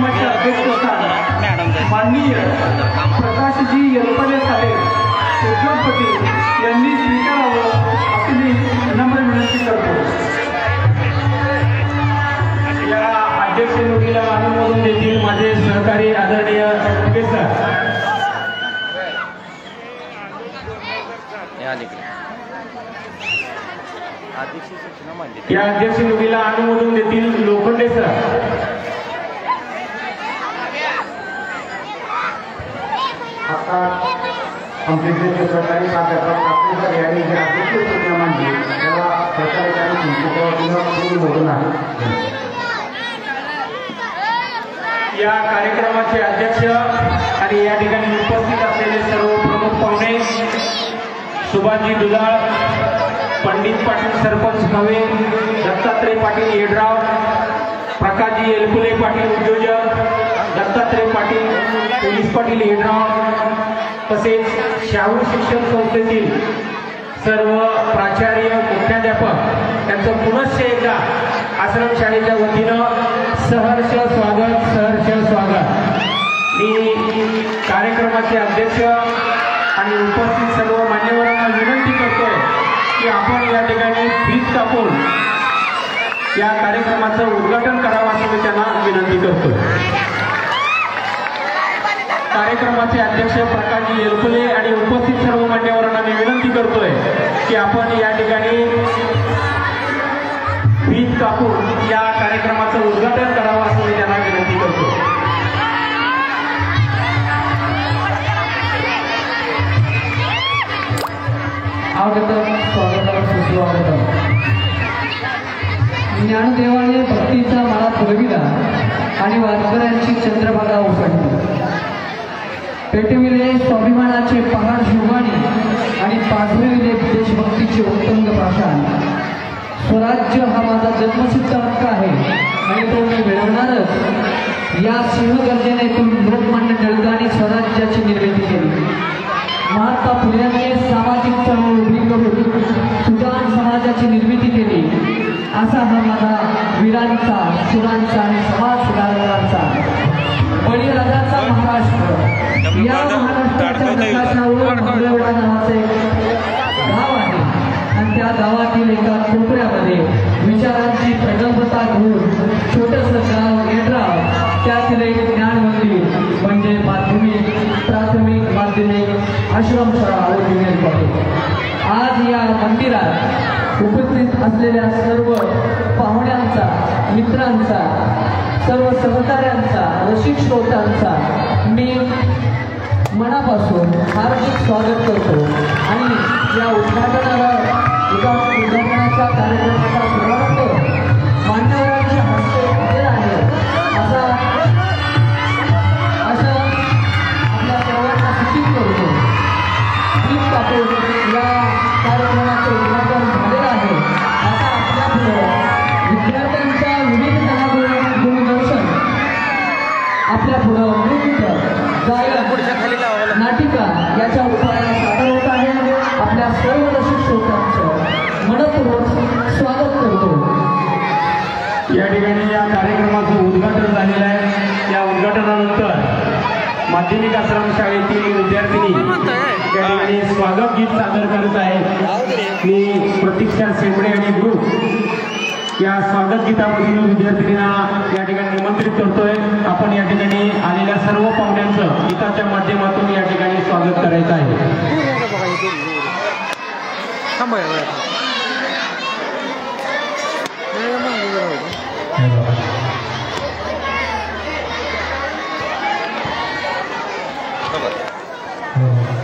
कार्यक्रमाचे अध्यक्षस्थान माननीय प्रकाशजी येलपले साहेब उद्योगपती यांनी स्वीकारावं आपली नम्र विनंती करतो। या अध्यक्ष निवडीला अनुमोदन देतील माझे सहकारी आदरणीय सर। या अध्यक्ष निवडीला अनुमोदन देतील लोखंडे सर। आता आमचे जे सरकारी प्राध्यापक यांनी जे अध्यक्ष सूचना मांडली त्याला सरकारी अनुमोदन आहे। या कार्यक्रमाचे अध्यक्ष आणि या ठिकाणी उपस्थित असलेले सर्व प्रमुख पाहुणे सुभाषजी दुधाळ, पंडित पाटील सरपंच कवे, दत्तात्रय पाटील येडराव, प्रकाशजी एलकुले पाटील उद्योजक, दत्तात्रय पाटील पोलीस पाटील येडराव, तसेच शाहू शिक्षण संस्थेतील सर्व प्राचार्य मुख्याध्यापक यांचं पुनश्च एकदा आश्रमशाळेच्या वतीनं सहर्ष स्वागत। मी कार्यक्रमाचे अध्यक्ष आणि उपस्थित सर्व मान्यवरांना विनंती करतोय की आपण या ठिकाणी फीत कापून या कार्यक्रमाचं उद्घाटन करावं असं मी त्यांना विनंती करतो। कार्यक्रमाचे अध्यक्ष प्रकाशजी येलकुले आणि उपस्थित सर्व मान्यवरांना मी विनंती करतोय की आपण या ठिकाणी फीत कापून या कार्यक्रमाचं उद्घाटन करावं असं मी त्यांना विनंती करतो। स्वागतम। ज्ञानदेवाने भक्तीचा माळा पुरविला आणि वारकऱ्यांची चंद्रभागा उघडली, पेटविले स्वाभिमानाचे पहाड शिववाणी आणि पाठविले देशभक्तीचे उत्तुंग पाषाण। स्वराज्य हा माझा जन्मसिद्ध हक्क आहे आणि तो मी मिळवणारच। या सिंहगर्जनेतून लोकमान्य टिळकांनी स्वराज्याची निर्मिती केली। महात्मा फुल्यांनी सामाजिक चळवळ उभी करून सुजाण समाजाची निर्मिती केली। असा हा माझा वीरांचा, शूरांचा आणि समाज सुधारकांचा बळीराजाचा महाराष्ट्र। या महाराष्ट्राच्या नकाशावर मंगळवेढा नावाचे गाव आहे आणि त्या गावातील एका कोपऱ्यामध्ये विचारांची प्रगल्भता घेऊन छोटंसं गाव येडराव, त्यातील एक ज्ञान मंदिर म्हणजे माध्यमिक, प्राथमिक, माध्यमिक आश्रमशाळा व ज्युनियर कॉलेज। आज या मंदिरात उपस्थित असलेल्या सर्व पाहुण्यांचा, मित्रांचा, सर्व सहकाऱ्यांचा, रसिक श्रोत्यांचा मी मनापासून हार्दिक स्वागत करतो आणि या उद्घाटनाच्या कार्यक्रमाचा शुभारंभ मान्यवरांच्या हस्ते झालेला आहे। असं आपल्या सर्वांना सूचित करतो। फीत कापून या कार्यक्रमाचे उद्घाटन झालेलं आहे। आता आपल्यापुढे विद्यार्थ्यांच्या विविध गुणदर्शन, आपल्यापुढं नृत्य, गायन, नाटिका याच्या रूपाने सादर होत आहे। आपल्या सर्व रसिक श्रोत्यांचं मनपूर्वक स्वागत करतो। या ठिकाणी या कार्यक्रमाचं उद्घाटन झालेलं आहे। या उद्घाटनानंतर माध्यमिक आश्रमशाळेतील विद्यार्थिनी या ठिकाणी स्वागत गीत सादर करत आहेत। मी प्रतीक्षा शेंबडे आणि ग्रुप या स्वागत गीतामधील विद्यार्थिनींना या ठिकाणी निमंत्रित करतोय। आपण या ठिकाणी आलेल्या सर्व पाहुण्यांचं गीताच्या माध्यमातून या ठिकाणी स्वागत करायचं आहे।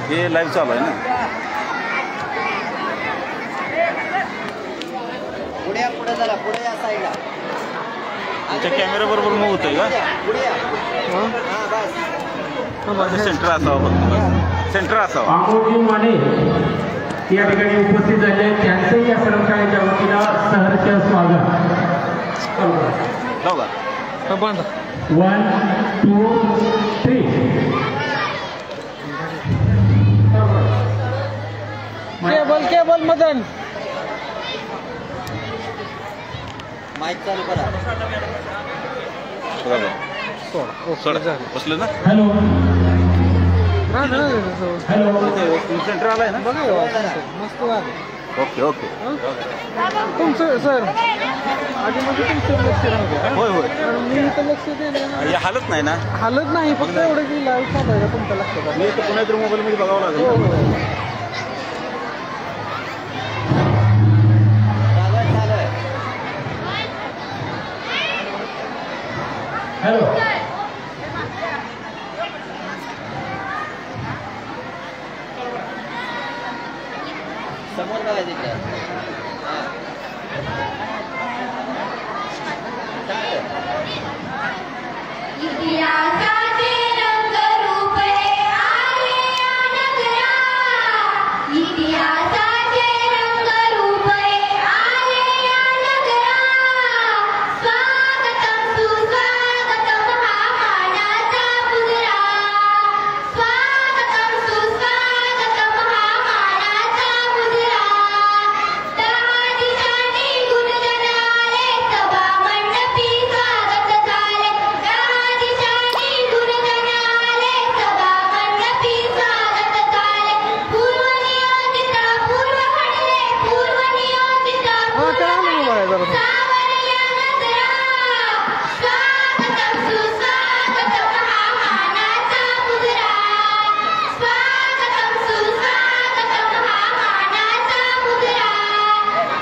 हे लाईव्ह चालू आहे ना। पुढे झाला, पुढे या साईडला तुमच्या कॅमेरा बरोबर मूव होतोय का? सेंटर असावं, सेंटर असावं। आमोजी माने या ठिकाणी उपस्थित झाले, त्यांचंही या आश्रमशाळेच्या वतीनं सहर्ष स्वागत। 1 2 3 केबल मदन माईक चालू करा। सोडा बसलं ना हॅलो हॅलो सेंटर आलाय ना ओके ओके तुमचं सर आधी म्हणजे तुमचं लक्ष राहू होय होय मी इथं लक्ष देणं हालत नाही ना हालत नाही फक्त एवढं की लाईव्ह चालू आहे का तुमचं लक्षात मी तर पुन्हा मोबाईलमध्ये बघावं लागेल चालू आहे हॅलो समोर बघा तिकडे इतिहासाचे रंग रूपे आले या नगरा इतिहासाचे रंग रूपे आले या नगरा स्वागतम सुस्वागतम हा मानाचा मुजरा स्वागतम सुस्वागतम हा मानाचा मुजरा दहा दिशांनी गुणगण आले सभा मंडपी स्वागत झाले दहा दिशांनी गुणगण आले सभा मंडपी स्वागत झाले पूर्वनियोजित पूर्व घडले पूर्वनियोजित सावरल्या नजरा स्वागतम सुस्वागतम हा मानाचा मुजरा स्वागतम सुस्वागतम हा मानाचा मुजरा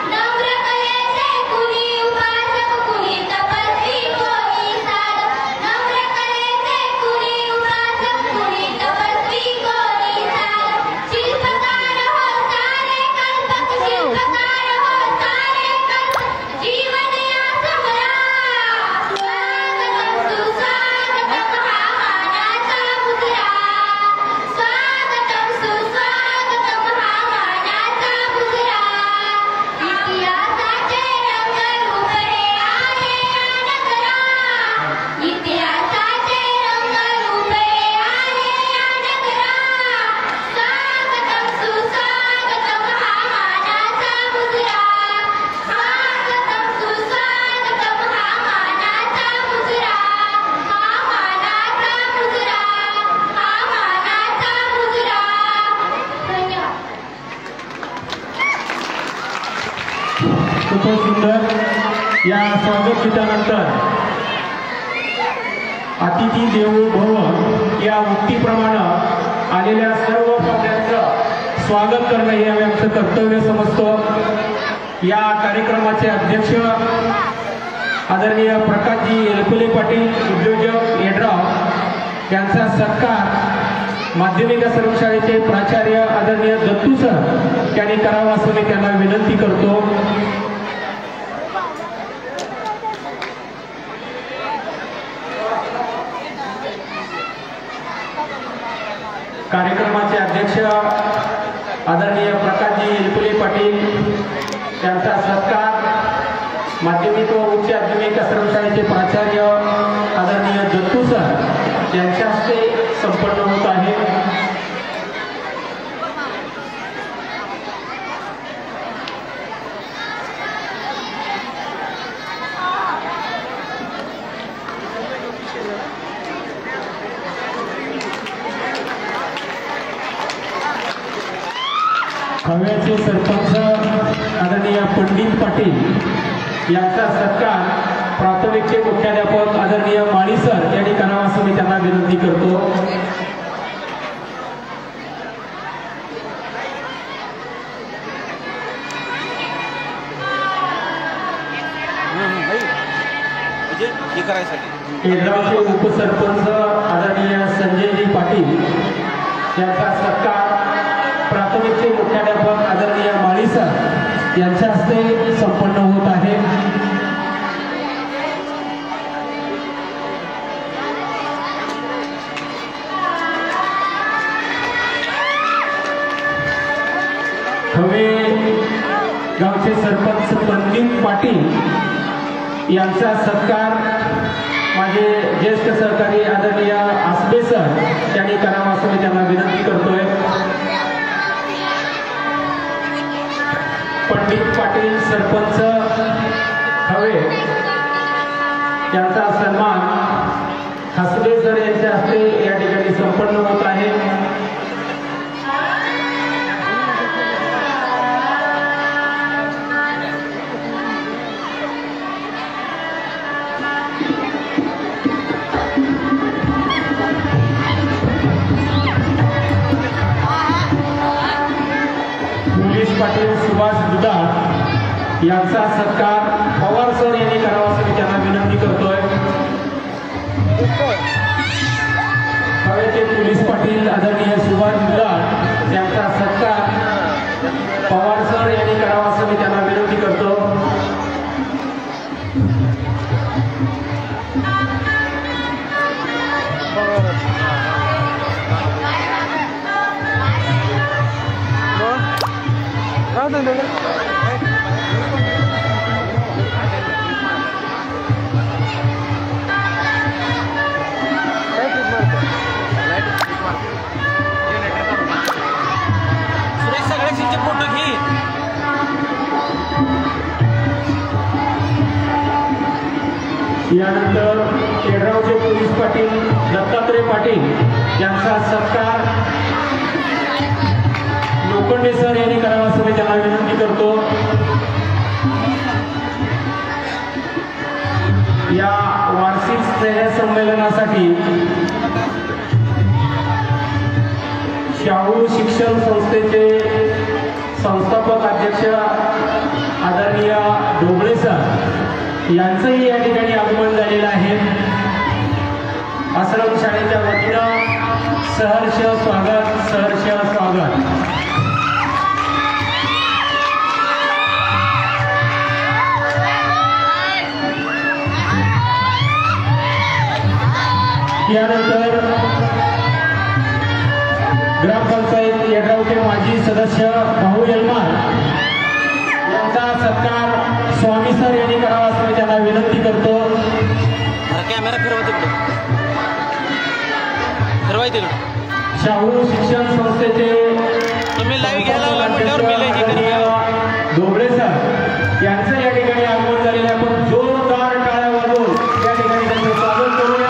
नम्र कलेचे कुणी उपासक कुणी तपस्वी कोणी साधक नम्र कलेचे कुणी उपासक कुणी तपस्वी कोणी साधक शिल्पकार हो सारे कल्पक शिल्पकार हो सारे कल्पक जीवन या समरा स्वागतम सुस्वागतम हा मानाचा मुजरा स्वागतम सुस्वागतम हा मानाचा मुजरा इतिहासाचे रंग रूपे आले या नगरा इतिहासाचे रंग रूपे आले या नगरा स्वागतम सुस्वागतम हा मानाचा मुजरा स्वागतम सुस्वागतम हा मानाचा मुजरा हा मानाचा मुजरा हा मानाचा मुजरा धन्यवाद खूपच सुंदर या स्वागत गीतानंतर अतिथी देवो भव या उक्तीप्रमाणे आलेल्या सर्व पाहुण्यांचं स्वागत करणं हे आम्ही आमचं कर्तव्य समजतो या कार्यक्रमाचे अध्यक्ष आदरणीय प्रकाशजी एलकुले पाटील उद्योजक येडराव यांचा सत्कार माध्यमिक सर्वशाळेचे प्राचार्य आदरणीय दत्तू सर यांनी करावा असं मी त्यांना विनंती करतो कार्यक्रमाचे अध्यक्ष आदरणीय प्रकाशजी एलकुले पाटील यांचा सत्कार माध्यमिक व उच्च माध्यमिक सर्वशाळेचे प्राचार्य आदरणीय दत्तू सर यांच्या हस्ते संपन्न होत आहे खव्याचे सरपंच आदरणीय पंडित पाटील यांचा सत्कार प्राथमिकचे मुख्याध्यापक आदरणीय माळी सर यांनी करावा असं मी त्यांना विनंती करतो हे करायसाठी केंद्राचे उपसरपंच आदरणीय संजयजी पाटील यांचा सत्कार प्राथमिकचे मुख्याध्यापक आदरणीय माळी सर यांच्या हस्ते संपन्न होत आहे खवे गावचे सरपंच पंडित पाटील यांचा सत्कार माझे ज्येष्ठ सहकारी आदरणीय आसबे सर यांनी करावा असं मी त्यांना विनंती करतोय पंडित पाटील सरपंच खवे यांचा सन्मान यांचा सत्कार पवार सर यांनी करावा असं मी त्यांना विनंती करतोय. हवेचे पोलीस पाटील आदरणीय सुभाष मुलाड यांचा सत्कार पवार सर यांनी करावा असं मी त्यांना विनंती करतो. सुरेश सगळ्यांचे फोटो घे. यानंतर केडगावचे पोलीस पाटील दत्तात्रय पाटील यांचा सत्कार लोखंडे सर यांनी करावा असं मी त्यांना विनंती करतो. या वार्षिक स्नेहसंमेलनासाठी शाहू शिक्षण संस्थेचे संस्थापक अध्यक्ष आदरणीय ढोबळे सर यांचंही या ठिकाणी आगमन झालेलं आहे. आश्रम शाळेच्या वतीनं सहर्ष स्वागत, सहर्ष स्वागत. यानंतर ग्रामपंचायत येड्रावचे माजी सदस्य भाऊ यलमार यांचा सत्कार स्वामी सर यांनी करावा असं मी त्यांना विनंती करतो. कॅमेरा फिरवा तिकडे, फिरवाय तिकडे. शाहू शिक्षण संस्थेचे तुम्ही लाईव्ह घ्यायला म्हटल्यावर मी लाईव्ह करूया. ढोबळे सर यांचं या ठिकाणी आगमन झालेलं आहे. आपण जोरदार टाळ्या वाजवून या ठिकाणी त्यांचं स्वागत करूया.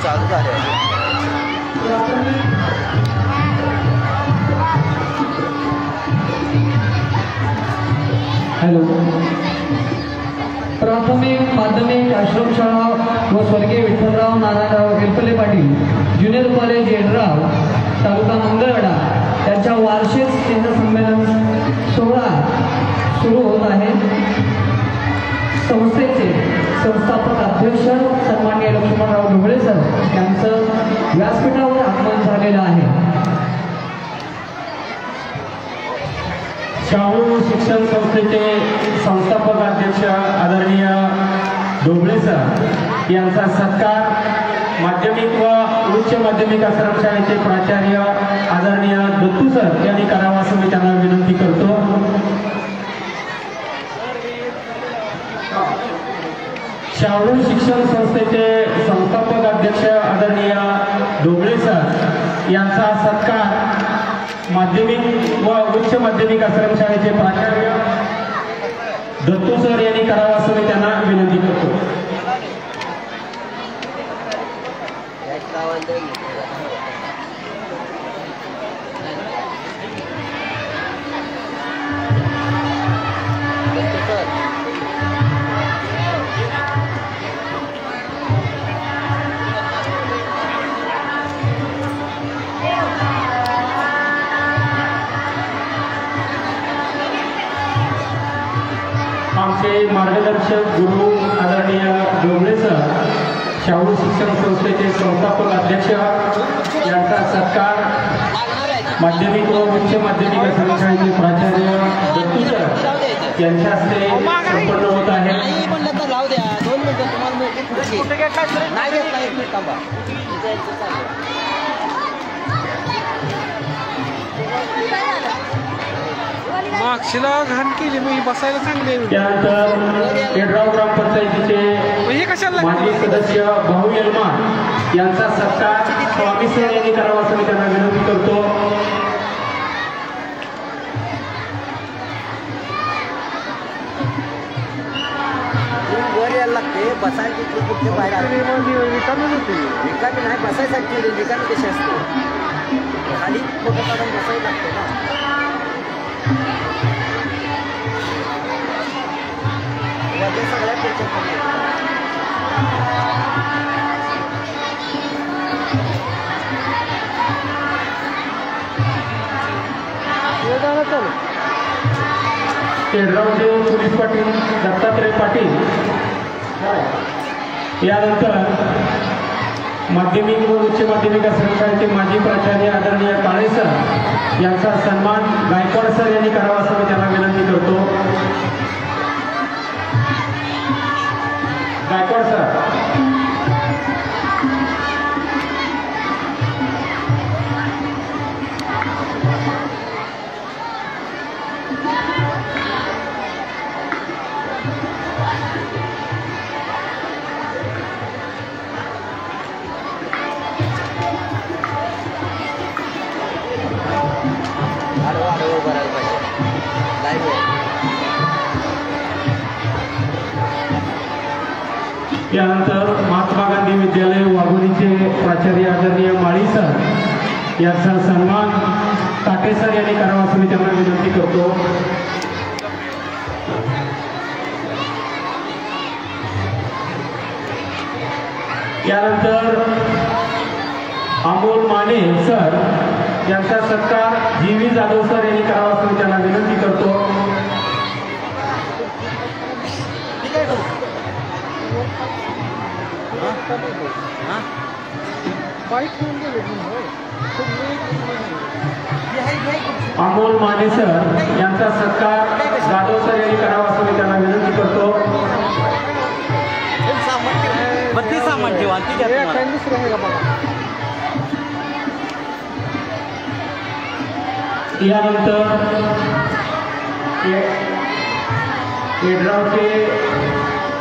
चालू झाले हॅलो. प्राथमिक माध्यमिक आश्रमशाळा व स्वर्गीय विठ्ठलराव नारायणराव एलपले पाटील ज्युनियर कॉलेज येडराव तालुका मंगळवेढा यांच्या वार्षिक स्नेहसंमेलन सोहळा सुरू होत आहे. संस्थेचे संस्थापक अध्यक्ष सन्माननीय लक्ष्मणराव ढोबळे सर यांचं व्यासपीठावर आगमन झालेलं आहे. शाहू शिक्षण संस्थेचे संस्थापक अध्यक्ष आदरणीय ढोबळे सर यांचा सत्कार माध्यमिक व उच्च माध्यमिक आश्रमशाळेचे प्राचार्य आदरणीय दत्तू सर यांनी करावा असं मी त्यांना विनंती करतो. शाहू शिक्षण संस्थेचे संस्थापक अध्यक्ष आदरणीय ढोबळे सर यांचा सत्कार माध्यमिक व उच्च माध्यमिक आश्रमशाळेचे प्राचार्य दत्तू सर यांनी करावा असं मी त्यांना विनंती करतो. आमचे मार्गदर्शक गुरु आदरणीय ढोबळे सर शाहू शिक्षण संस्थेचे संस्थापक अध्यक्ष यांचा सत्कार माध्यमिक व उच्च माध्यमिक आश्रमशाळेचे प्राचार्य दत्तू सर यांच्या हस्ते संपन्न होत आहे. नाही म्हणलं तर राहू द्या, 2 मिनिटं तुम्हाला मिळते पुढची. नाही घेत नाही, 1 मिनिट थांबा. मागशीला घाण केली मी बसायला चांगले. त्यानंतर येडराव ग्रामपंचायतीचे माजी सदस्य भाऊ यलमार यांचा सत्कार स्वामी सर यांनी करावा असं मी त्यांना विनंती करतो. वर यायला लागते, बसायला कुठे बाहेर रिकामी नाही, बसायसाठी रिकामी कशी असते. खाली फोटो काढून बसायला लागते ना. वरच्या सगळ्या खुर्च्या खाली आहेत. केडगावचे पोलीस पाटील दत्तात्रय पाटील, यानंतर माध्यमिक व उच्च माध्यमिक आश्रमशाळेचे माजी प्राचार्य आदरणीय काळे सर यांचा सन्मान गायकवाड सर यांनी करावा असं मी त्यांना विनंती करतो. गायकवाड सर. यानंतर महात्मा गांधी विद्यालय वाघोलीचे प्राचार्य आदरणीय माळी सर यांचा सन्मान काटे सर यांनी करावा असं मी त्यांना विनंती करतो. यानंतर अमोल माने सर यांचा सत्कार जी.व्ही. जाधव सर यांनी करावा असं मी त्यांना विनंती करतो. अमोल माने सर यांचा सत्कार जाधव सर यांनी करावा असं मी त्यांना विनंती करतो. बत्ती सामान ठेवा. यानंतर केडगावचे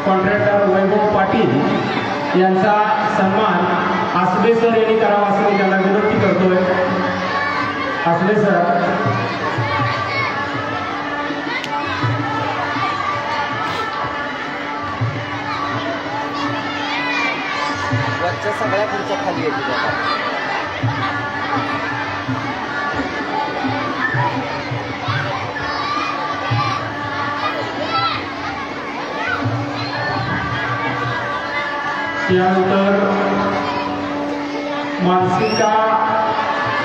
कॉन्ट्रॅक्टर वैभव पाटील यांचा सन्मान आसबे सर यांनी करावा असं मी त्यांना विनंती करतोय. आसबे सर. वरच्या सगळ्या खुर्च्या खाली येतील. यानंतर मानसिका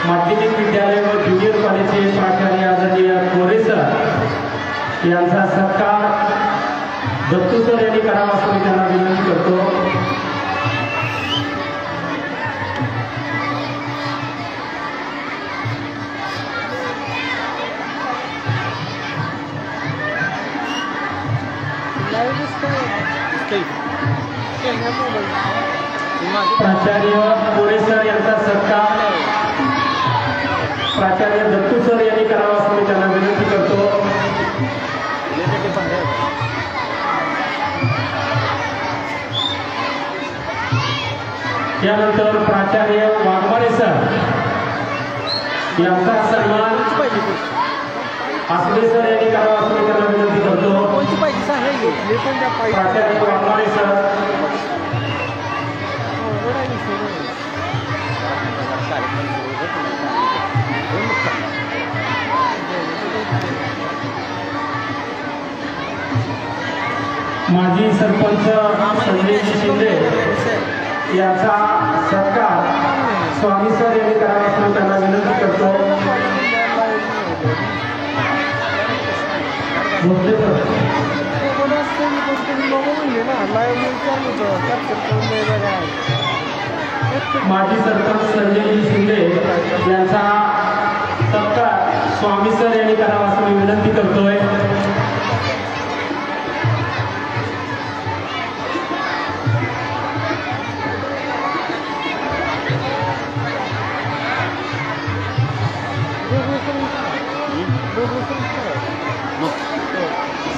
माध्यमिक विद्यालय व ज्युनियर कॉलेजचे प्राचार्य आदरणीय कोरे सर यांचा सत्कार दत्तू सर यांनी करावा असं मी त्यांना विनंती करतो. प्राचार्य कोरे सर यांचा सत्कार प्राचार्य दत्तू सर यांनी करावा असं मी त्यांना विनंती करतो. यानंतर प्राचार्य वाघमारे सर यांचा सन्मान आसबे सर यांनी करावा असं मी त्यांना विनंती करतो. प्राचार्य वाघमारे सर. माजी सरपंच संजय शिंदे यांचा सत्कार स्वामी सर यांनी करावा असं त्यांना विनंती करतो. भोसले सर. माजी सरपंच संजय शिंदे यांचा सत्कार स्वामी सर यांनी करावा असं मी विनंती करतोय.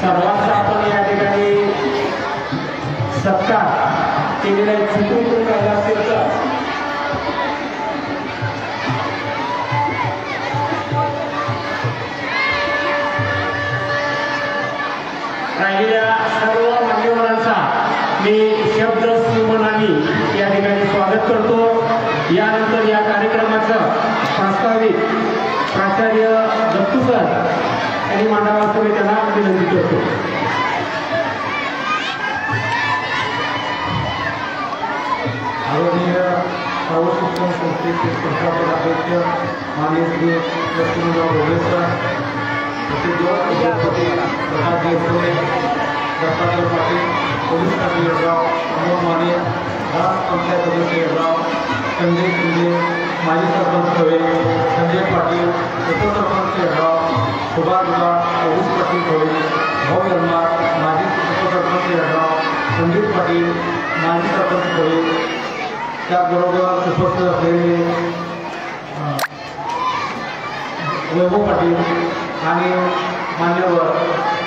सर्वांचा आपण या ठिकाणी सत्कार केलेला चुकून राहिला असेल तर राहिलेल्या सर्व मान्यवरांचा मी शब्द सुमनानी या ठिकाणी स्वागत करतो. यानंतर या कार्यक्रमाचं प्रास्ताविक प्राचार्य दत्तू सर यांनी मांडावा मी त्यांना विनंती करतो. आदरणीय सर्वशिक्षण संस्थेचे संस्थापक अध्यक्ष माननीय श्री लक्ष्मीराव ढोबळे सर, विद्यापती प्रकाश देशमुख, दत्तात्रय पाटील, पोलीस पाटील येडराव, अमोल माने, ग्रामपंचायत सदस्य येडराव, संजय शिंदे, माजी सरपंच खवे, संजय पाटील, उपसरपंच येडराव, सुभाष दुधा, पोलीस पाटील खवे, भाऊ यरमार, माजी उपसरपंच येडराव, संदीप पाटील, माजी सरपंच खवे, त्याचबरोबर उपस्थित असलेले वैभव पाटील आणि मान्यवर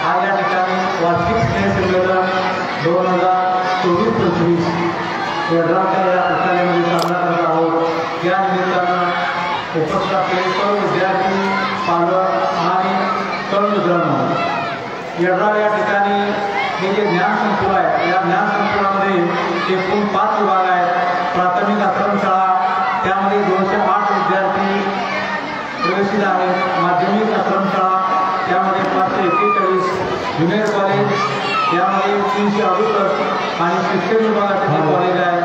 आज या ठिकाणी वार्षिक स्नेहसंमेलन 2024-25 येडरावच्या या पुस्तकालयामध्ये साजरा करत आहोत. या निमित्तानं उपस्थित असलेले सर्व विद्यार्थी, पालक आणि सर्व मित्रांनो, येडराव या ठिकाणी हे जे ज्ञान संकुल आहे, या ज्ञान संकुलामध्ये एकूण 5 विभाग आहेत. प्राथमिक आश्रमशाळा, त्यामध्ये 208 विद्यार्थी प्रवेशित आहेत. माध्यमिक आश्रमशाळा, त्यामध्ये 541, ज्युनियर कॉलेज, यामध्ये 368 आणि शिक्षण विभागाचे जे कॉलेज आहे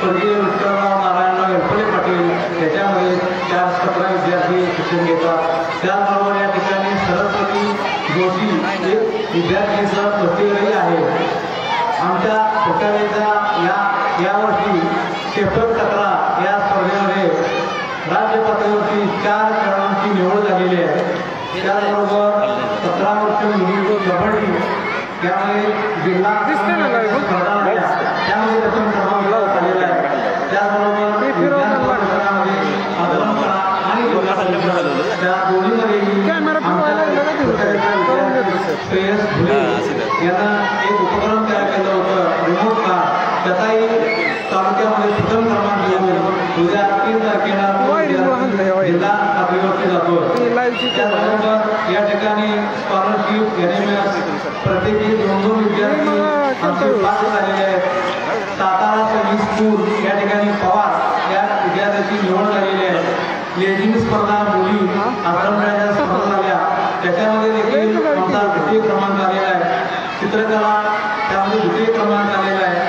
स्वर्गीय विठ्ठलराव नारायणराव एरपले पाटील, त्याच्यामध्ये 417 विद्यार्थी शिक्षण घेतात. त्याचबरोबर या ठिकाणी सरस्वती जोशी एक विद्यार्थीचा प्रतिनिधी आहे. आमच्या पुस्तकालयाच्या यावर्षी शेफर तक्रा या स्पर्धेमध्ये राज्य पातळीवरती 4 खेळाडूंची निवड झालेली आहे. त्याचबरोबर 17 वर्ष मुली कबड्डी, त्यामध्ये जिल्हा स्पर्धा झाल्या, त्यामध्ये प्रथम क्रमांक झालेला आहे. त्याचबरोबर विज्ञान प्रदर्शनामध्ये आगमनकला आणि त्या दोन्हीमध्येही श्रेयस भुले यांना एक उपक्रम तयार केलं होतं, रिमोट कार. त्याचाही तालुक्यामध्ये प्रथम क्रमांक घेऊन उद्या 3 तारखेला जिल्हा पातळीवरती जातो. त्याचबरोबर या ठिकाणी स्कॉलरशिप घेण्यास प्रत्येकी 2-2 विद्यार्थी आमचे पास झालेले आहेत. सातारा सैनिक स्कूल या ठिकाणी पवार या विद्यार्थ्याची निवड झालेली आहे. लेझिम स्पर्धा मुली आश्रमशाळेच्या स्पर्धा झाल्या, त्याच्यामध्ये देखील आमचा 2य क्रमांक आलेला आहे. चित्रकला त्यामध्ये 2य क्रमांक आलेला आहे.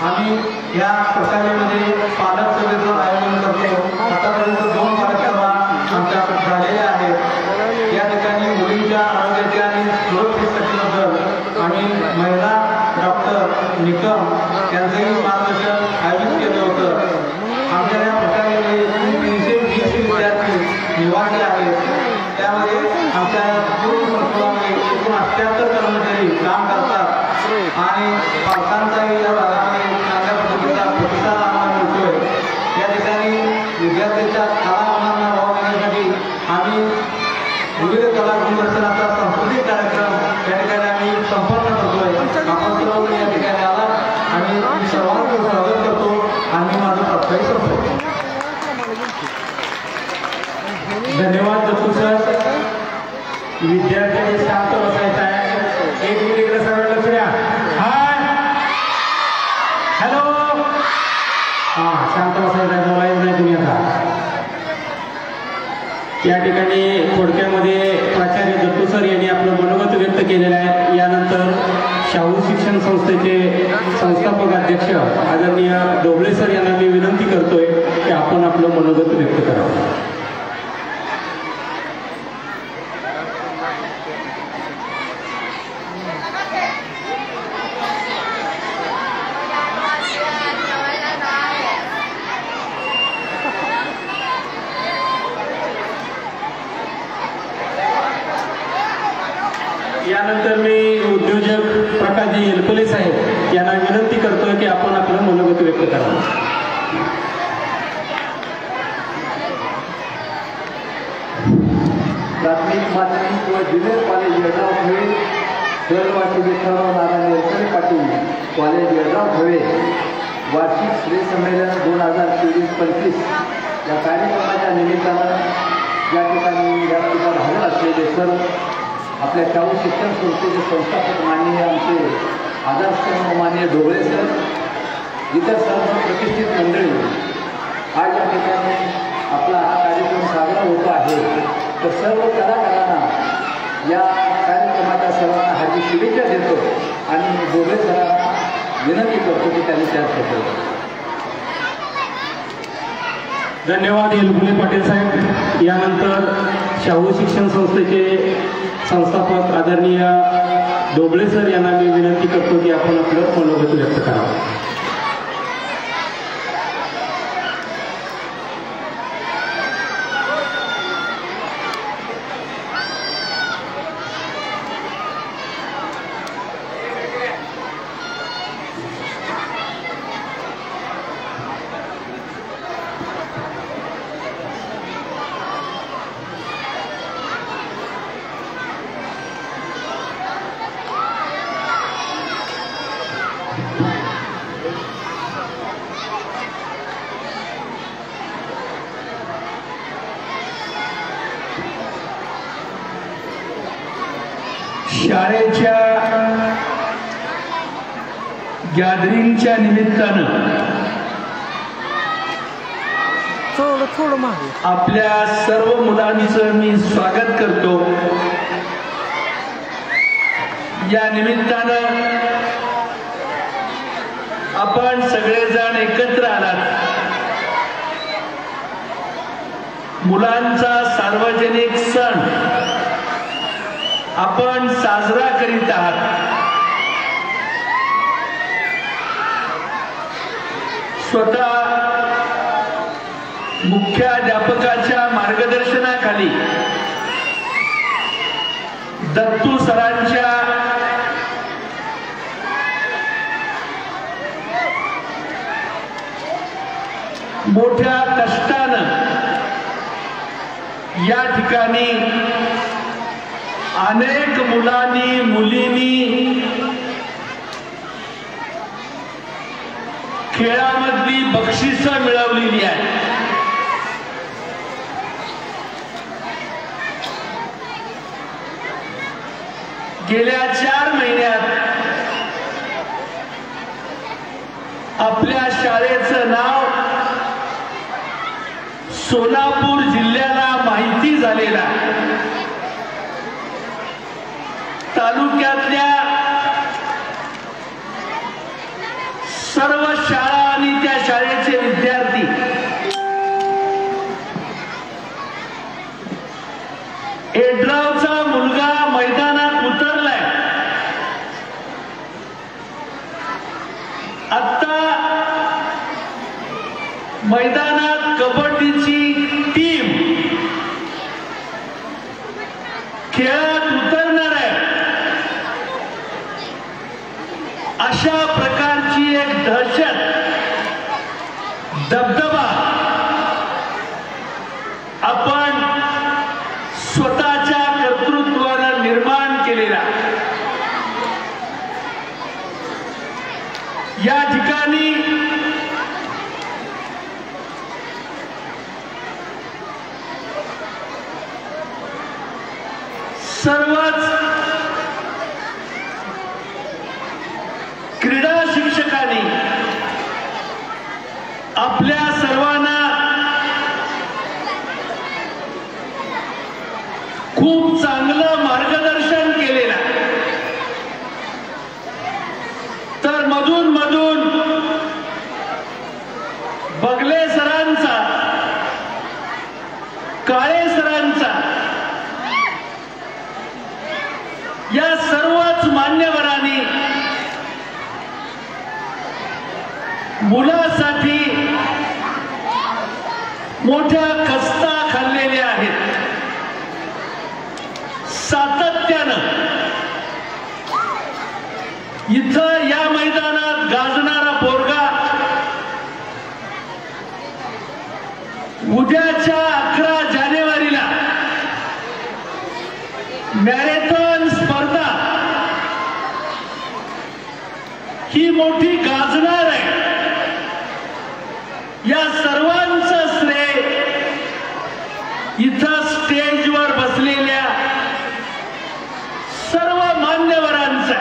आम्ही या प्रकारामध्ये पालक सभेचं आयोजन करतो. आतापर्यंत 2 कार्यक्रम आमच्या झालेल्या आहेत. या ठिकाणी मुलींच्या आरोग्याच्या आणि सुरक्षिततेबद्दल आम्ही महिला डॉक्टर निकम यांचंही मार्गदर्शन आयोजित केलं होतं. आमच्या या प्रकारामध्ये 320 विद्यार्थी निवासी आहेत. त्यामध्ये आमच्या पूर्ण संकुलामध्ये एकूण 78 कर्मचारी काम करतात आणि पालकांचाही या भागामध्ये चांगल्या पद्धतीचा प्रतिसाद आम्हाला मिळतोय. या ठिकाणी विद्यार्थ्यांच्या कलागुणांना वाव देण्यासाठी आम्ही विविध कला प्रदर्शनाचा सांस्कृतिक कार्यक्रम या ठिकाणी आम्ही संपन्न करतोय. आपण सर्व या ठिकाणी आला आणि मी सर्वांचं स्वागत करतो आणि माझं प्रास्ताविक करतो. धन्यवाद दत्तू सर. विद्यार्थ्यांनी शांत बसायचं आहे. एक मिनिट इकडे सर्व लक्ष द्या. हाय हॅलो, शांत बसायचं आहे, बोलायचं नाही तुम्ही आता. या ठिकाणी थोडक्यामध्ये प्राचार्य दत्तू सर यांनी आपलं मनोगत व्यक्त केलेलं आहे. यानंतर शाहू शिक्षण संस्थेचे संस्थापक अध्यक्ष आदरणीय ढोबळे सर यांना मी विनंती करतोय की आपण आपलं मनोगत व्यक्त करावं. यानंतर मी उद्योजक प्रकाशजी एलपले साहेब यांना विनंती करतोय की आपण आपलं मनोगत व्यक्त करावं. प्राथमिक, माध्यमिक व ज्युनियर कॉलेज येडराव भवे, दरवर्षी विठ्ठलराव नारायण एरपले पाटील कॉलेज येडराव भवे वार्षिक स्नेहसंमेलन 2024-25 या कार्यक्रमाच्या निमित्तानं या ठिकाणी व्यासपीठावर हजर असलेले सर्व आपल्या शाहू शिक्षण संस्थेचे संस्थापक माननीय आमचे आदर्श माननीय ढोबळे सर, इतर सर्व प्रतिष्ठित मंडळी, आज या ठिकाणी आपला हा कार्यक्रम साजरा होतो आहे. तर सर्व कलाकारांना या कार्यक्रमाच्या सर्वांना हार्दिक शुभेच्छा देतो आणि बोबडे सरांना विनंती करतो की त्यांनी त्यात होतो. धन्यवाद एलगुले पाटील साहेब. यानंतर शाहू शिक्षण संस्थेचे संस्थापक आदरणीय डोबळे सर यांना मी विनंती करतो की आपण आपलं मनोगत व्यक्त करावं. शाळेच्या गॅदरिंगच्या निमित्तानं थोडं मागे आपल्या सर्व मुलांचं मी स्वागत करतो. या निमित्तानं आपण सगळेजण एकत्र आलात. मुलांचा सार्वजनिक सण आपण साजरा करीत आहात. स्वतः मुख्याध्यापकाच्या मार्गदर्शनाखाली दत्तू सरांच्या मोठ्या कष्टानं या ठिकाणी अनेक मुलांनी मुलींनी खेळामधली बक्षिसं मिळवलेली आहेत. गेल्या 4 महिन्यात आपल्या शाळेचं नाव सोलापूर जिल्ह्याला माहिती झालेलं आहे. तालुक्यातल्या सर्व शाळा आणि त्या शाळेचे विद्यार्थी एड्रावचा मुलगा मैदानात उतरलाय. आता मैदानात कबड्डीची टीम खेळात उतरणार आहे. अशा प्रकारची एक दहशत, दबदबा आपण स्वतःच्या कर्तृत्वानं निर्माण केलेला. या ठिकाणी सर्वच क्रीडा शिक्षकांनी आपल्या सर्वांना खूप चांगलं मार्गदर्शन केलेलं. तर मधून मधून बगले सरांचा, काळे सरांचा, या सर्वच मान्यवरांनी मुलासाठी मोठ्या खस्ता खाल्लेल्या आहेत. सातत्यानं इथं या मैदानात गाजणारा पोरगा उद्याच्या 11 जानेवारीला मॅरेथॉन स्पर्धा ही मोठी गाजणार आहे. या सर्वांचं श्रेय इथं स्टेजवर बसलेल्या सर्व मान्यवरांचा.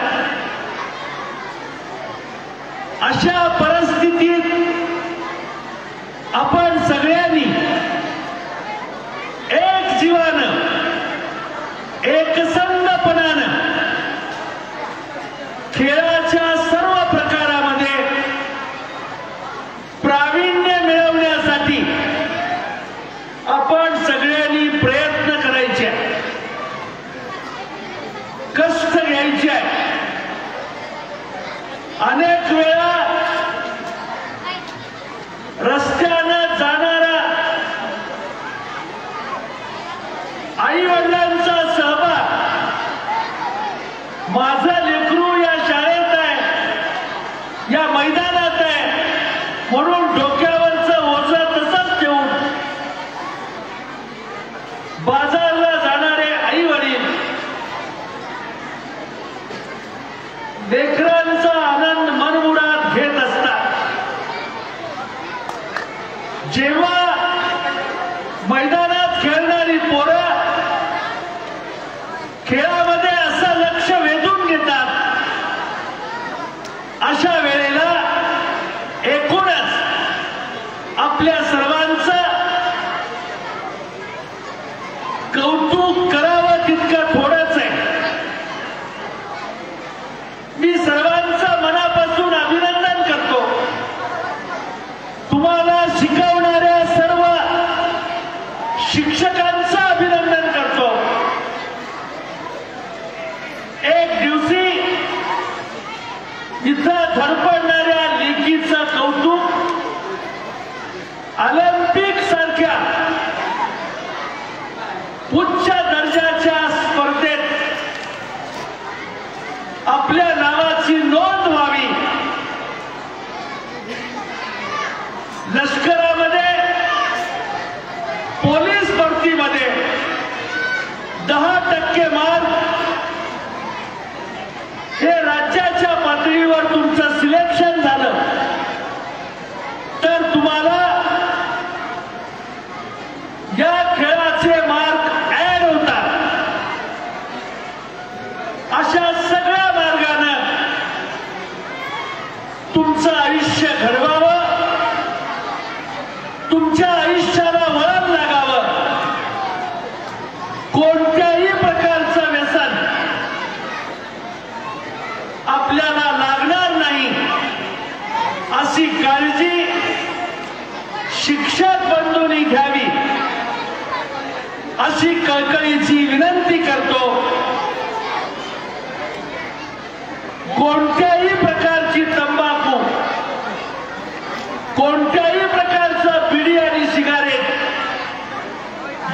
अशा परिस्थितीत आपण सगळ्यांनी खेळाच्या सर्व प्रकारामध्ये प्रावीण्य मिळवण्यासाठी आपण सगळ्यांनी प्रयत्न करायचे, कष्ट घ्यायचे. अनेक वेळा रस्त्यानं जाणारा आई वडिलांचा सहभाग, माझं लेकरू या शाळेत आहे, या मैदानात आहे म्हणून डोक्यावरचं ओझं तसंच ठेवून बाजारला जाणारे आई वडील लेकरांचा आनंद मनमुराद घेत असतात. जेव्हा मैदानात खेळणारी पोरं खेळामध्ये असं लक्ष वेधून घेतात, अशा वेळेला एकूणच आपल्या सर्वांचं कौतुक करावं तितकं थोडंच आहे. मी सर्वांचं मनापासून अभिनंदन करतो. तुम्हाला शिकवणाऱ्या सर्व शिक्षकांचं अभिनंदन करतो. एक दिवशी इथं धडपडणाऱ्या लेकीचं कौतुक ऑलिम्पिक सारख्या उच्च दर्जाच्या स्पर्धेत आपल्या नावाची नोंद व्हावी. लष्करामध्ये, पोलीस भरतीमध्ये 10% मार्क हे राज्याच्या पातळीवर तुमचं सिलेक्शन झालं तर तुम्हाला या खेळाचे मार्क ऍड होतात. अशा सगळ्या मार्गानं तुमचं आयुष्य घडवावं, तुमच्या आयुष्याला वळण लागावं. कोणत्याही प्रकारचं व्यसन आपल्याला लागणार नाही अशी काळजी शिक्षक बंधूंनी घ्यावी अशी कळकळीची विनंती करतो. कोणत्याही प्रकारची तंबाखू, कोणत्याही प्रकारचं बिडी आणि सिगारेट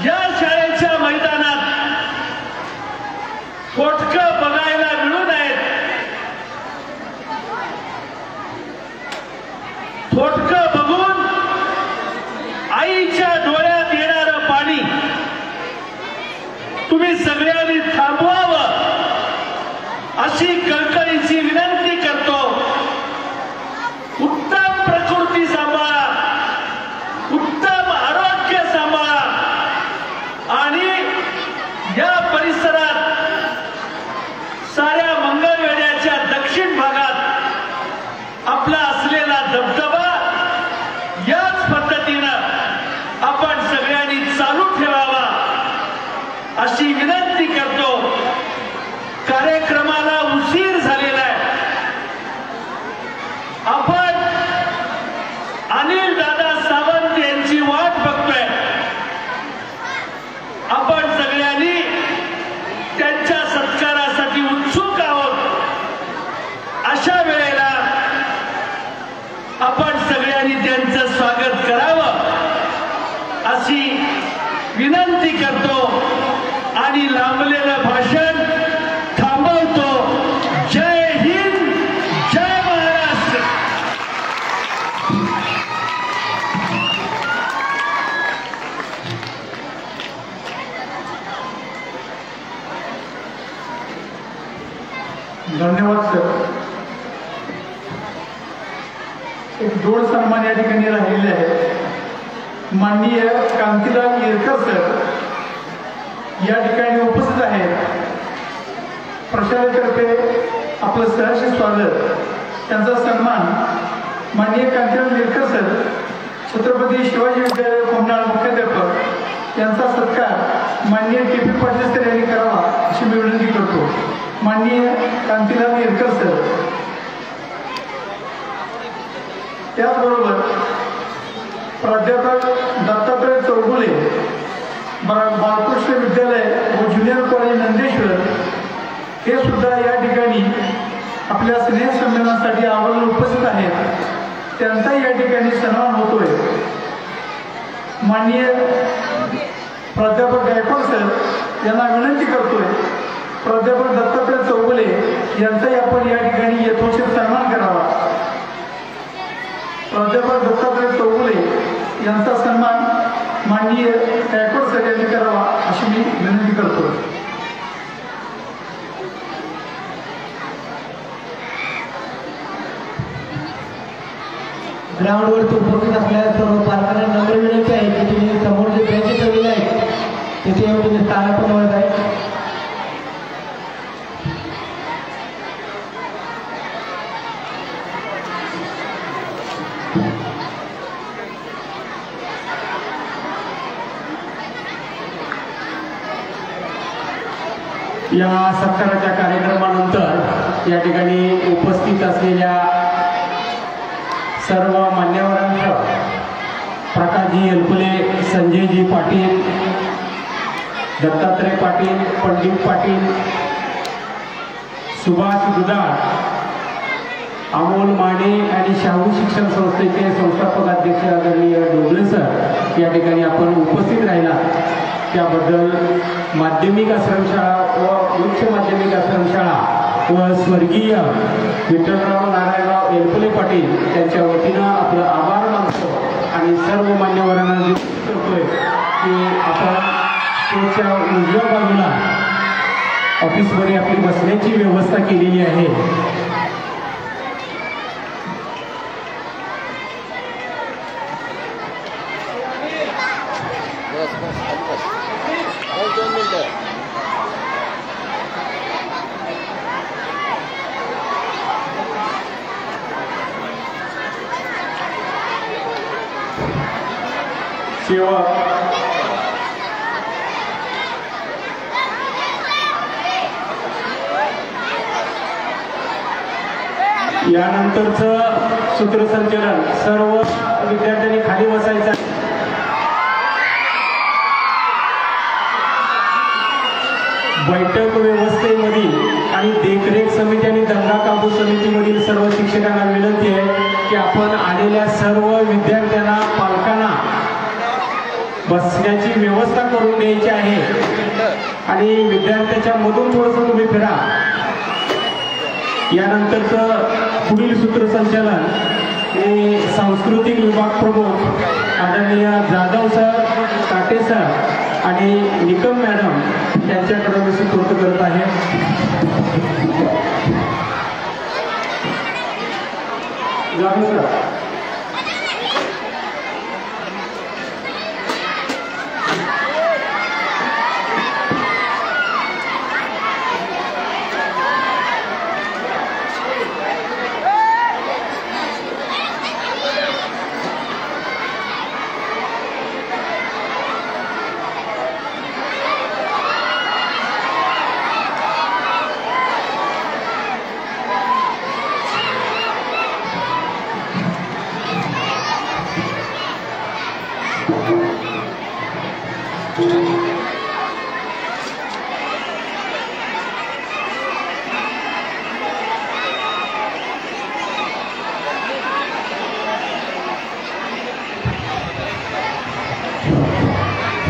या शाळेच्या मैदानात फोटकं बघायला मिळू नयेत. फोटकं बघून आईच्या डोळ्यात येणारं पाणी तुम्ही सगळ्यांनी थांबवावं अशी कळकळीची विनंती करतो. उत्तम प्रकृती सांभाळा, उत्तम आरोग्य सांभाळा आणि या परिसरात साऱ्या मंगळवेढ्याच्या दक्षिण भागात आपला असलेला दबदबा याच पद्धतीनं आपण सगळ्यांनी चालू ठेवावा अशी विनंती करतो. कार्यक्रमाला उशीर झालेला आहे. आपण अनिल दादा सावंत यांची वाट बघतोय. आपण सगळ्यांनी त्यांच्या सत्कारासाठी उत्सुक आहोत. अशा वेळेला आपण सगळ्यांनी त्यांचं स्वागत करावं अशी विनंती करतो आणि लांबलेलं भाषण थांबवतो. जय हिंद, जय महाराष्ट्र. धन्यवाद सर. एक जोड सन्मान या ठिकाणी राहिलेले आहे. माननीय कांतीलाल येरकर सर या ठिकाणी उपस्थित आहेत. प्रशासनातर्फे आपलं सहर्ष स्वागत. त्यांचा सन्मान माननीय कांतीलाल येरकर सर, छत्रपती शिवाजी विद्यालय कोमनाळ मुख्याध्यापक यांचा सत्कार माननीय के.पी. पाटील सर यांनी करावा अशी मी विनंती करतो. माननीय कांतीलाल येरकर सर, त्याचबरोबर प्राध्यापक दत्तात्रय चौगुले बाळकृष्ण विद्यालय व ज्युनियर कॉलेज नंदेश्वर हे सुद्धा या ठिकाणी आपल्या स्नेहसंमेलनासाठी आवर्जून उपस्थित आहेत. त्यांचा या ठिकाणी सन्मान होतोय. माननीय प्राध्यापक गायकवाड सर यांना विनंती करतोय, प्राध्यापक दत्तात्रय चौगुले यांचाही आपण या ठिकाणी यथोचित सन्मान करावा. प्राध्यापक दत्तात्रय चौगुले यांचा सन्मान माननीय गायकवाड सर यांनी करावा अशी मी विनंती करतो. ग्राउंडवरती उपस्थित असलेल्या सर्व पालकांना नम्र विनंती आहे की तुम्ही समोर जे बेंच ठेवलेले आहेत तिथे येऊन तुम्ही स्थानापन्न होत आहे. या सत्काराच्या कार्यक्रमानंतर या ठिकाणी उपस्थित असलेल्या सर्व मान्यवरांसह प्रकाशजी एलपुले, संजयजी पाटील, दत्तात्रय पाटील, पंडित पाटील, सुभाष दुधाळ, अमोल माने आणि शाहू शिक्षण संस्थेचे संस्थापक अध्यक्ष आदरणीय डोबळे सर या ठिकाणी आपण उपस्थित राहिला त्याबद्दल माध्यमिक आश्रमशाळा व उच्च माध्यमिक आश्रमशाळा व स्वर्गीय विठ्ठलराव नारायणराव एलपुले पाटील त्यांच्या वतीनं आपलं आभार मानतो आणि सर्व मान्यवरांना विनंती करतोय की आपण स्टेजच्या उजव्या बाजूला ऑफिसमध्ये आपली बसण्याची व्यवस्था केलेली आहे. सेवक यानंतरचं सूत्रसंचलन सर्व विद्यार्थ्यांनी खाली बसायचं. बैठक व्यवस्थेमधील आणि देखरेख समिती आणि दंगा काबू समितीमधील सर्व शिक्षकांना विनंती आहे की आपण आलेल्या सर्व विद्यार्थ्यांना पालकांना बसण्याची व्यवस्था करून द्यायची आहे आणि विद्यार्थ्याच्या मधून थोडंसं तुम्ही फिरा. यानंतरचं पुढील सूत्रसंचालन हे सांस्कृतिक विभाग प्रमुख आदरणीय जाधव सर, काटे सर आणि निकम मॅडम यांच्याकडे मी सुपूर्द करत आहे. जाधव सर.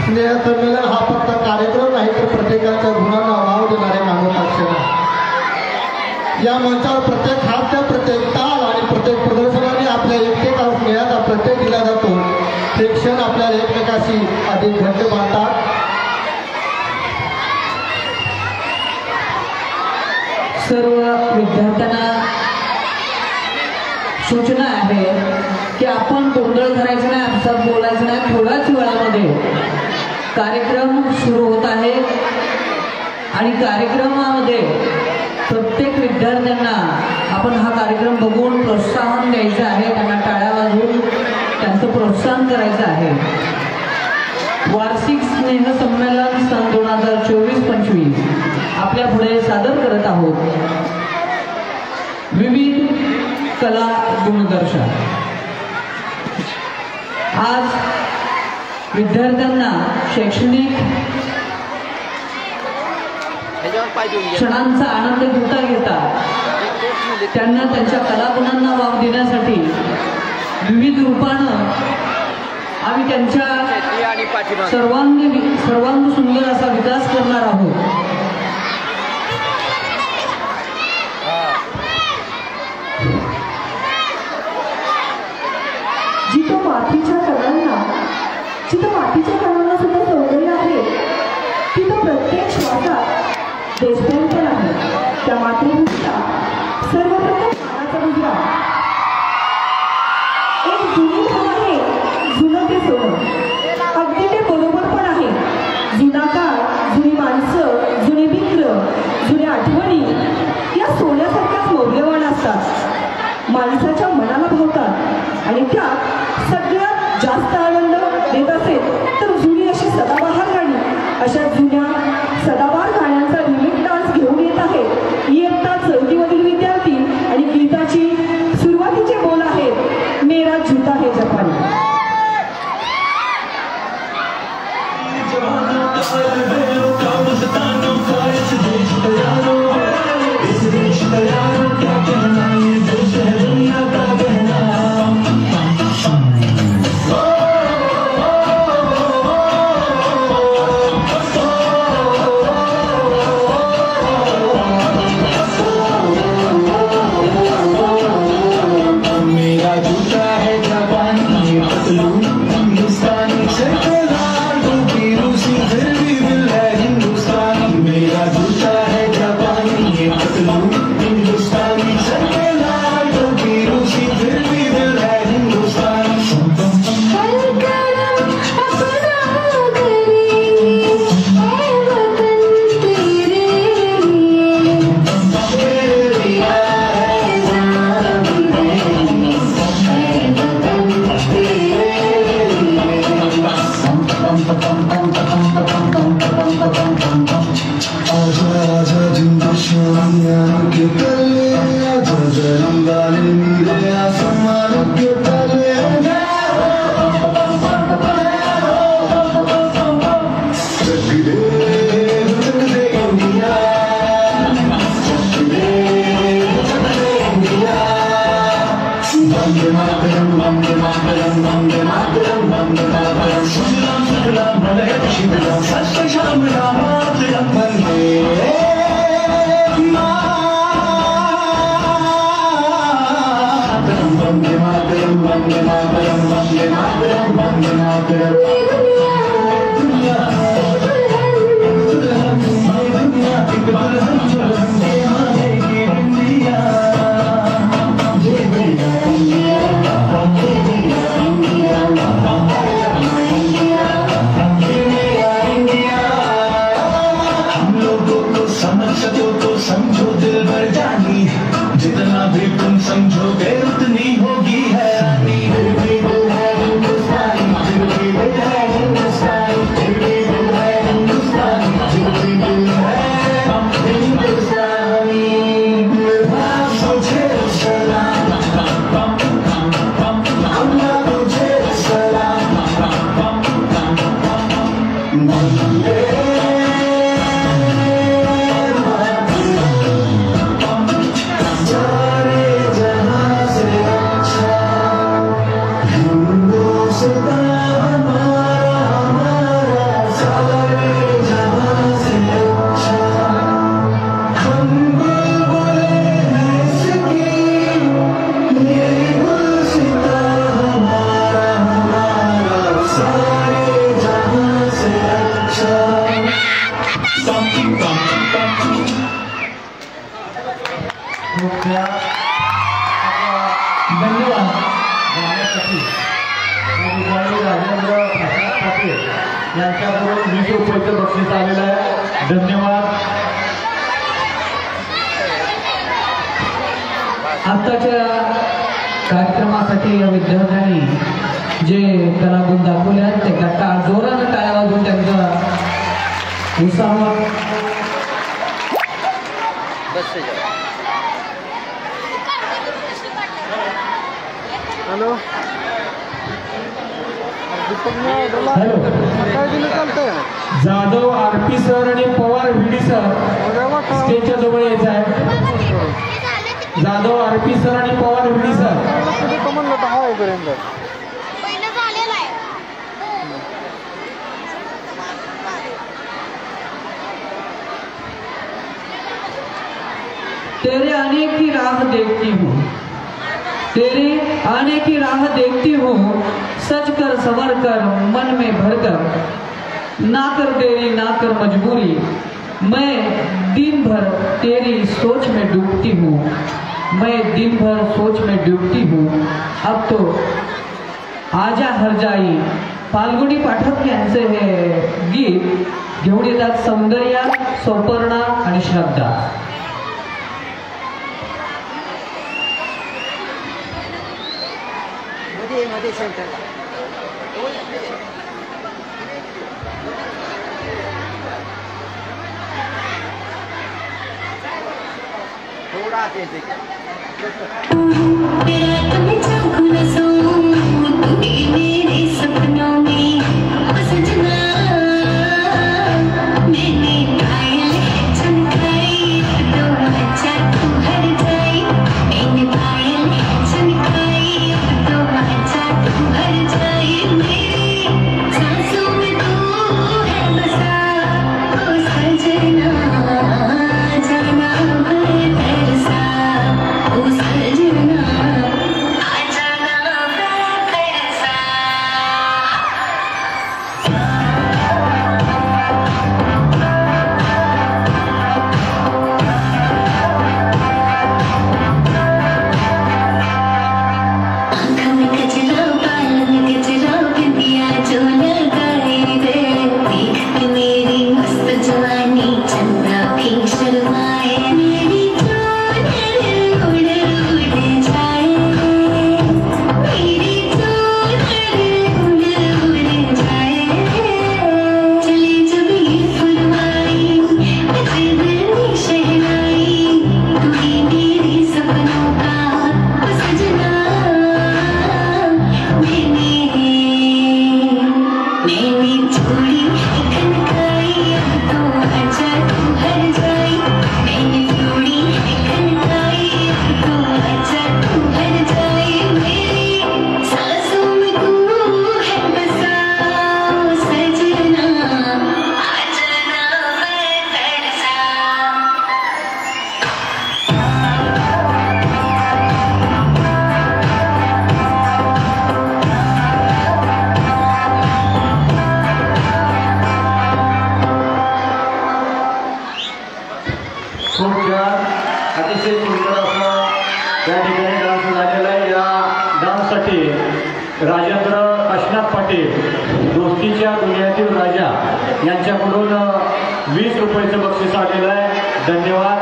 स्नेहसंमेलन हा फक्त कार्यक्रम नाही तर प्रत्येकाच्या गुणांना वाव देणारे मानवताक्षर आहे. या मंचावर प्रत्येक हास्य, प्रत्येक ताल आणि प्रत्येक प्रदर्शनाने आपल्या एकमेकाला स्नेहाचा प्रत्यय दिला जातो. हे क्षण आपल्याला एकमेकाशी अधिक घट्ट बांधतात. सर्व विद्यार्थ्यांना सूचना आहे की आपण गोंधळ करायचं नाही, आपसात बोलायचं नाही. थोड्याच वेळामध्ये कार्यक्रम सुरू होत आहे आणि कार्यक्रमामध्ये प्रत्येक विद्यार्थ्यांना आपण हा कार्यक्रम बघून प्रोत्साहन द्यायचं आहे, त्यांना टाळ्या वाजवून त्यांचं प्रोत्साहन करायचं आहे. वार्षिक स्नेहसंमेलन सन 2024-25 आपल्या पुढे सादर करत आहोत विविध कला गुणदर्शन। आज विद्यार्थ्यांना शैक्षणिक क्षणांचा आनंद घेता घेता त्यांना त्यांच्या कलागुणांना वाव देण्यासाठी विविध रूपानं आम्ही त्यांच्या सर्वांग सुंदर असा विकास करणार आहोत। जिथं मातीच्या कणांना सुद्धा सौंदर्य आहे तिथं प्रत्येक श्वासात देशप्रेम पण आहे। त्या मातृभूमीला सर्वप्रथम मानाचा मुजरा। एक जुनी भाव आहे, जुनं ते सोनं, अगदी ते बरोबर पण आहे। जुना काळ, जुनी माणसं, जुने मित्र, जुन्या आठवणी या सोन्यासारख्याच मौल्यवान असतात, माणसाच्या मनाला भावतात आणि त्यात सगळ्यात जास्त आनंद देत असेल तर जुनी अशी सदाबहार गाणी। अशा जुन्या सदाबहार गाण्यांचा रिमिक्स डान्स घेऊन येत आहे इयत्ता 4वीमधील विद्यार्थी आणि गीताची सुरुवातीचे बोल आहेत, मेरा जूता है जपानी। यांच्याकडून 20 रुपयाचं बक्षीस आलेलं आहे। धन्यवाद। आताच्या कार्यक्रमासाठी या विद्यार्थ्यांनी जे कलागुण दाखवले ते जोरानं टाळ्या वाजवून त्यांचा उत्साह हॅलो जाधव आरपी सर आणि पवार व्हीडी सर स्टेजच्या जवळ यायचं आहे. जाधव आरपी सर आणि पवार व्हीडी सर. तेरे आने की राह देखती हूँ, तेरे आने की राह देखती हूँ, सच कर सवर कर मन में भर कर, ना कर देरी ना कर मजबूरी, मैं दिन भर तेरी सोच में डूबती हूँ, मैं दिन भर सोच में डूबती हूँ. अब तो आजा हर जाई फाल्गुनी पाठक यांचे हे गीत घेऊन येतात सौंदर्या, सौपर्णा आणि श्रद्धा. मध्ये सेंटरला थोड़ा आते मेरे सपनों में सजना मैंने पायल चमकाई तो अच्छा तू हर जाई मैंने पायल चमकाई तो अच्छा तू हर जाई मेरी सांसों में तू है बसा ओ सजना जाना मैं तरसा ओ सजना आ जाना मैं तरसा. आँखों में कचरा बाल में कचरा बिंदिया जो लगाए रे देख के मेरी मस्त जवानी चंदा भी शर्माए मेरी चोनर उड़ उड़ जाए मेरी चोनर उड़ उड़ जाए चले जब ये फुलवारी बजे दिल में शहनाई तू ही मेरे सपनों का सजना मैंने छोड़ी कनकाई अब तो आजा तू हर जाई मैंने छोड़ी कनकाई अब तो आजा तू हर जाई मेरी सांसों में तू है बसा सजना आ जाना मैं तरसा. खूप छान अतिशय सुंदर असा त्या ठिकाणी डान्स झालेला आहे. या डान्ससाठी राजेंद्र काशीनाथ पाटील दोस्तीच्या दुनियातील राजा यांच्याकडून 20 रुपयाचं बक्षीस आलेलं आहे. धन्यवाद.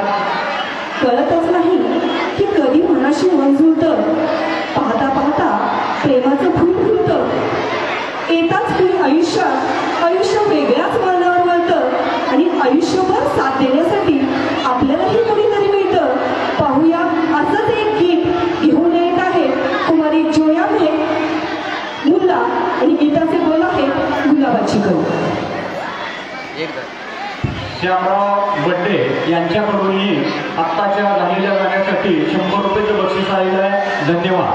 कळतच नाही की कधी मनाशी मन जुळतं, पाहता पाहता प्रेमाचं फूल फुलतं, येताच कुणी आयुष्यात आयुष्य वेगळ्याच मार्गावर वळतं आणि आयुष्यभर साथ देण्यासाठी आपल्यालाही कोणीतरी मिळतं. पाहूया असंच एक गीत घेऊन येत आहे कुमारी जोया मुल्ला आणि गीताचे बोल आहेत गुलाबाची कळू. श्यामराव बड्डे यांच्याकडूनही आत्ताच्या झालेल्या गाण्यासाठी 100 रुपयाचं बक्षीस आलेलं आहे. धन्यवाद.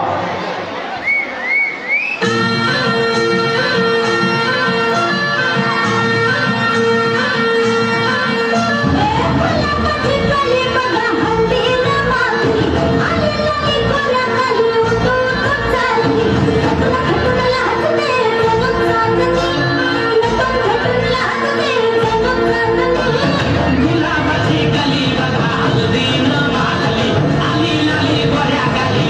गली बघा हल्दी न माखली आली लाली बऱ्या गाली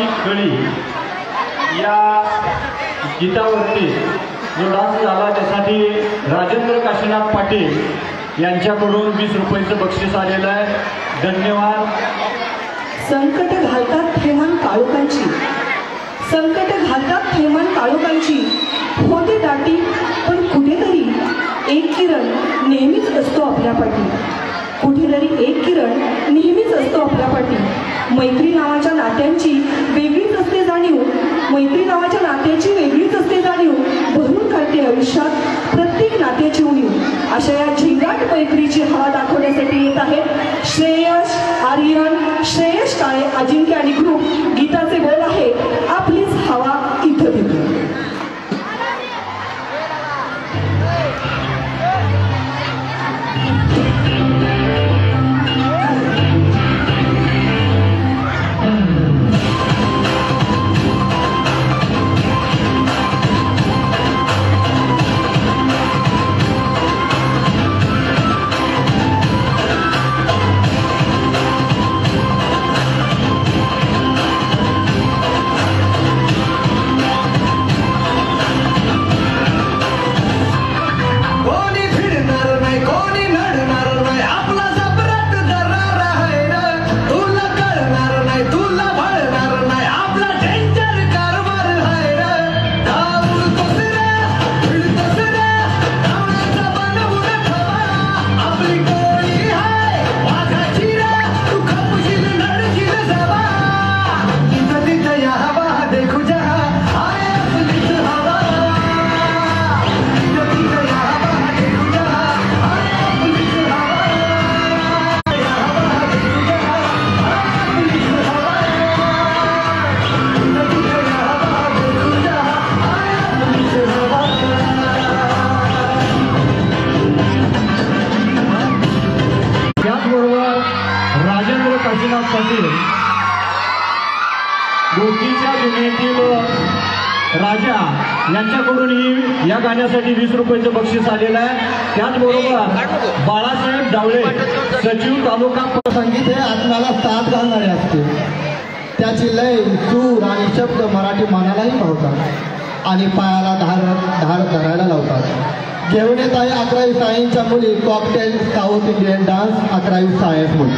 देवाची कळी या गीतावरती जो डान्स झाला त्यासाठी राजेंद्र काशीनाथ पाटील यांच्याकडून 20 रुपयाचं बक्षीस आलेलं आहे. धन्यवाद. संकट घालतात थैमान काळोखांची, संकट घालतात थैमान काळोखांची, होते दाटी पण कुठेतरी एक किरण नेहमीच असतो आपल्या पाठी, कुठेतरी एक किरण नेहमीच असतो आपल्या पाठी. मैत्री नावाच्या नात्यांची वेगळीच असते जाणीव, मैत्री नावाच्या नात्याची वेगळीच असते जाणीव, भरून काढते आयुष्यात प्रत्येक नात्याची उणीव. अशा या झिंगाट मैत्रीची हवा दाखवण्यासाठी येत आहेत श्रेयश आर्यन, श्रेयश काळे, अजिंक्य आणि ग्रुप. गीताचे बोल आहे आपलीच हवा इथं तिथं. गोष्टीच्या दुनियेतील राजा यांच्याकडूनही या गाण्यासाठी 20 रुपयाचं बक्षीस आलेलं आहे. त्याचबरोबर बाळासाहेब डावळे, सचिव तालुका. संगीत हे आत्म्याला साथ घालणारे असते, त्याची लय, सूर आणि शब्द मराठी मनालाही भावतात आणि पायाला धार धरायला लावतात. घेऊन येत आहे 11वी सायन्सच्या मुली कॉकटेल साऊथ इंडियन डान्स 11वी सायन्स मुली.